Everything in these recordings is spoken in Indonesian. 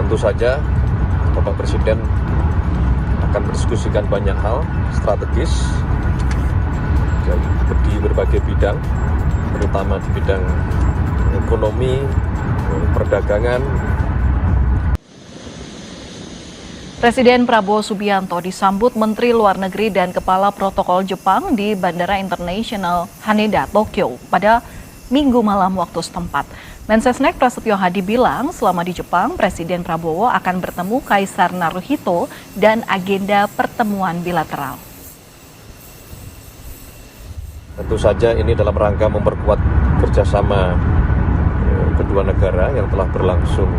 tentu saja Bapak Presiden akan mendiskusikan banyak hal strategis di berbagai bidang, terutama di bidang ekonomi, perdagangan. Presiden Prabowo Subianto disambut Menteri Luar Negeri dan Kepala Protokol Jepang di Bandara Internasional Haneda, Tokyo pada Minggu malam waktu setempat. Mensesnek Prasetyo Hadi bilang selama di Jepang, Presiden Prabowo akan bertemu Kaisar Naruhito dan agenda pertemuan bilateral. Tentu saja ini dalam rangka memperkuat kerjasama kedua negara yang telah berlangsung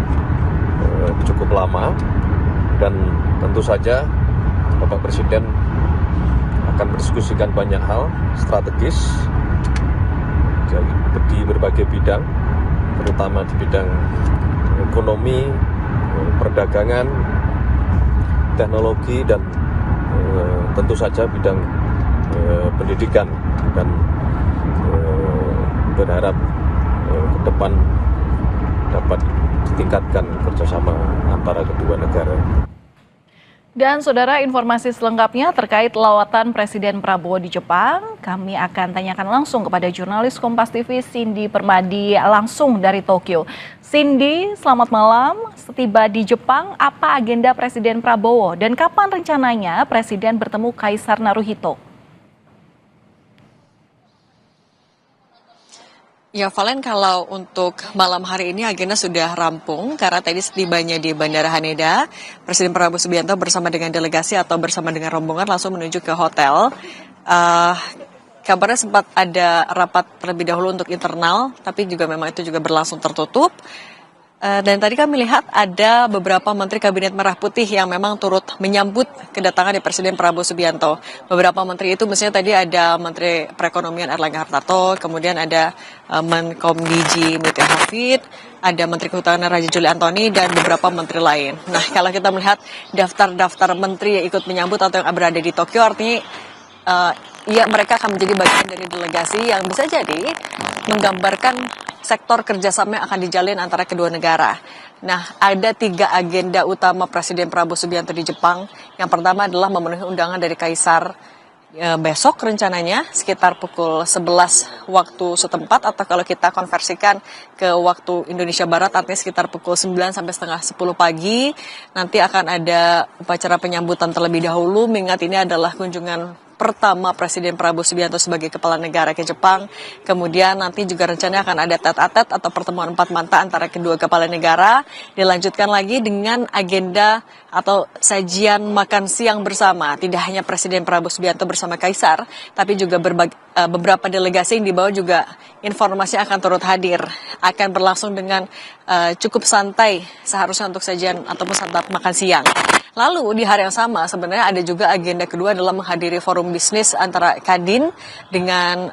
cukup lama. Dan tentu saja Bapak Presiden akan mendiskusikan banyak hal strategis di berbagai bidang, terutama di bidang ekonomi, perdagangan, teknologi, dan tentu saja bidang pendidikan. Dan berharap ke depan dapat ditingkatkan kerjasama antara kedua negara. Dan saudara, informasi selengkapnya terkait lawatan Presiden Prabowo di Jepang, kami akan tanyakan langsung kepada jurnalis Kompas TV Cindy Permadi langsung dari Tokyo. Cindy, selamat malam. Setiba di Jepang, apa agenda Presiden Prabowo dan kapan rencananya Presiden bertemu Kaisar Naruhito? Ya, Valen, kalau untuk malam hari ini agenda sudah rampung karena tadi setibanya di Bandara Haneda, Presiden Prabowo Subianto bersama dengan delegasi atau bersama dengan rombongan langsung menuju ke hotel. Kabarnya sempat ada rapat terlebih dahulu untuk internal, tapi juga memang itu juga berlangsung tertutup. Dan tadi kami lihat ada beberapa Menteri Kabinet Merah Putih yang memang turut menyambut kedatangan dari Presiden Prabowo Subianto. Beberapa menteri itu misalnya tadi ada Menteri Perekonomian Erlangga Hartarto, kemudian ada Menkom DG Mutia Hafid, ada Menteri Kehutanan Raja Juli Antoni, dan beberapa menteri lain. Nah, kalau kita melihat daftar-daftar menteri yang ikut menyambut atau yang berada di Tokyo, artinya ya mereka akan menjadi bagian dari delegasi yang bisa jadi menggambarkan sektor kerjasama yang akan dijalin antara kedua negara. Nah, ada 3 agenda utama Presiden Prabowo Subianto di Jepang. Yang pertama adalah memenuhi undangan dari Kaisar besok rencananya sekitar pukul 11 waktu setempat, atau kalau kita konversikan ke waktu Indonesia Barat artinya sekitar pukul 9 sampai setengah 10 pagi. Nanti akan ada upacara penyambutan terlebih dahulu, mengingat ini adalah kunjungan pertama Presiden Prabowo Subianto sebagai kepala negara ke Jepang. Kemudian nanti juga rencananya akan ada tete-a-tete atau pertemuan 4 mata antara kedua kepala negara. Dilanjutkan lagi dengan agenda atau sajian makan siang bersama. Tidak hanya Presiden Prabowo Subianto bersama Kaisar, tapi juga beberapa delegasi yang dibawa juga informasi akan turut hadir. Akan berlangsung dengan cukup santai seharusnya untuk sajian ataupun santap makan siang. Lalu di hari yang sama sebenarnya ada juga agenda kedua adalah menghadiri forum bisnis antara Kadin dengan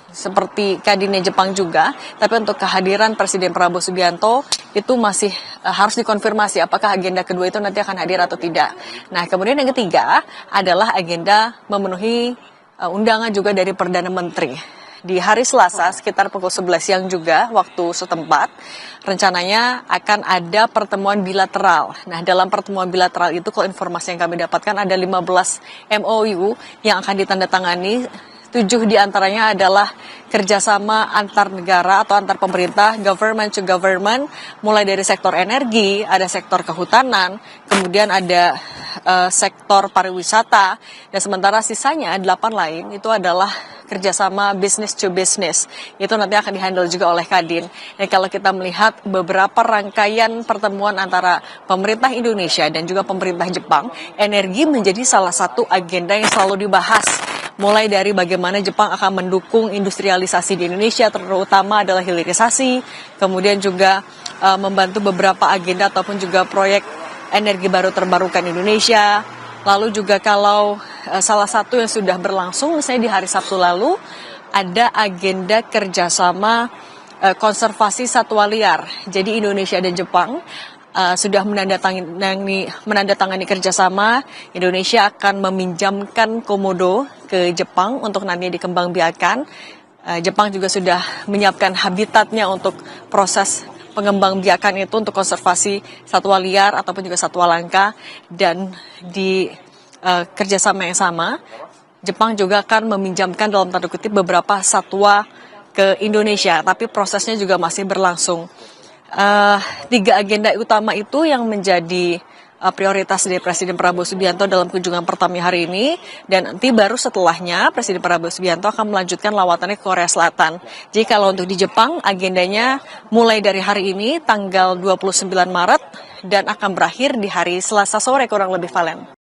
seperti Kadinnya Jepang juga. Tapi untuk kehadiran Presiden Prabowo Subianto itu masih harus dikonfirmasi apakah agenda kedua itu nanti akan hadir atau tidak. Nah, kemudian yang ketiga adalah agenda memenuhi undangan juga dari Perdana Menteri. Di hari Selasa sekitar pukul 11 siang juga waktu setempat, rencananya akan ada pertemuan bilateral. Nah, dalam pertemuan bilateral itu kalau informasi yang kami dapatkan ada 15 MOU yang akan ditandatangani. 7 diantaranya adalah kerjasama antar negara atau antar pemerintah, government to government, mulai dari sektor energi, ada sektor kehutanan, kemudian ada sektor pariwisata, dan sementara sisanya 8 lain itu adalah kerjasama business to business. Itu nanti akan dihandle juga oleh Kadin. Dan kalau kita melihat beberapa rangkaian pertemuan antara pemerintah Indonesia dan juga pemerintah Jepang, energi menjadi salah satu agenda yang selalu dibahas. Mulai dari bagaimana Jepang akan mendukung industrialisasi di Indonesia, terutama adalah hilirisasi, kemudian juga membantu beberapa agenda ataupun juga proyek energi baru terbarukan Indonesia. Lalu juga kalau salah satu yang sudah berlangsung, misalnya di hari Sabtu lalu, ada agenda kerjasama konservasi satwa liar. Jadi Indonesia dan Jepang sudah menandatangani kerjasama. Indonesia akan meminjamkan komodo ke Jepang untuk nanti dikembangbiakan. Jepang juga sudah menyiapkan habitatnya untuk proses pengembangbiakan itu untuk konservasi satwa liar ataupun juga satwa langka, dan di kerjasama yang sama, Jepang juga akan meminjamkan dalam tanda kutip beberapa satwa ke Indonesia, tapi prosesnya juga masih berlangsung. 3 agenda utama itu yang menjadi prioritas dari Presiden Prabowo Subianto dalam kunjungan pertama hari ini, dan nanti baru setelahnya Presiden Prabowo Subianto akan melanjutkan lawatannya ke Korea Selatan. Jadi kalau untuk di Jepang agendanya mulai dari hari ini tanggal 29 Maret dan akan berakhir di hari Selasa sore kurang lebih, Valen.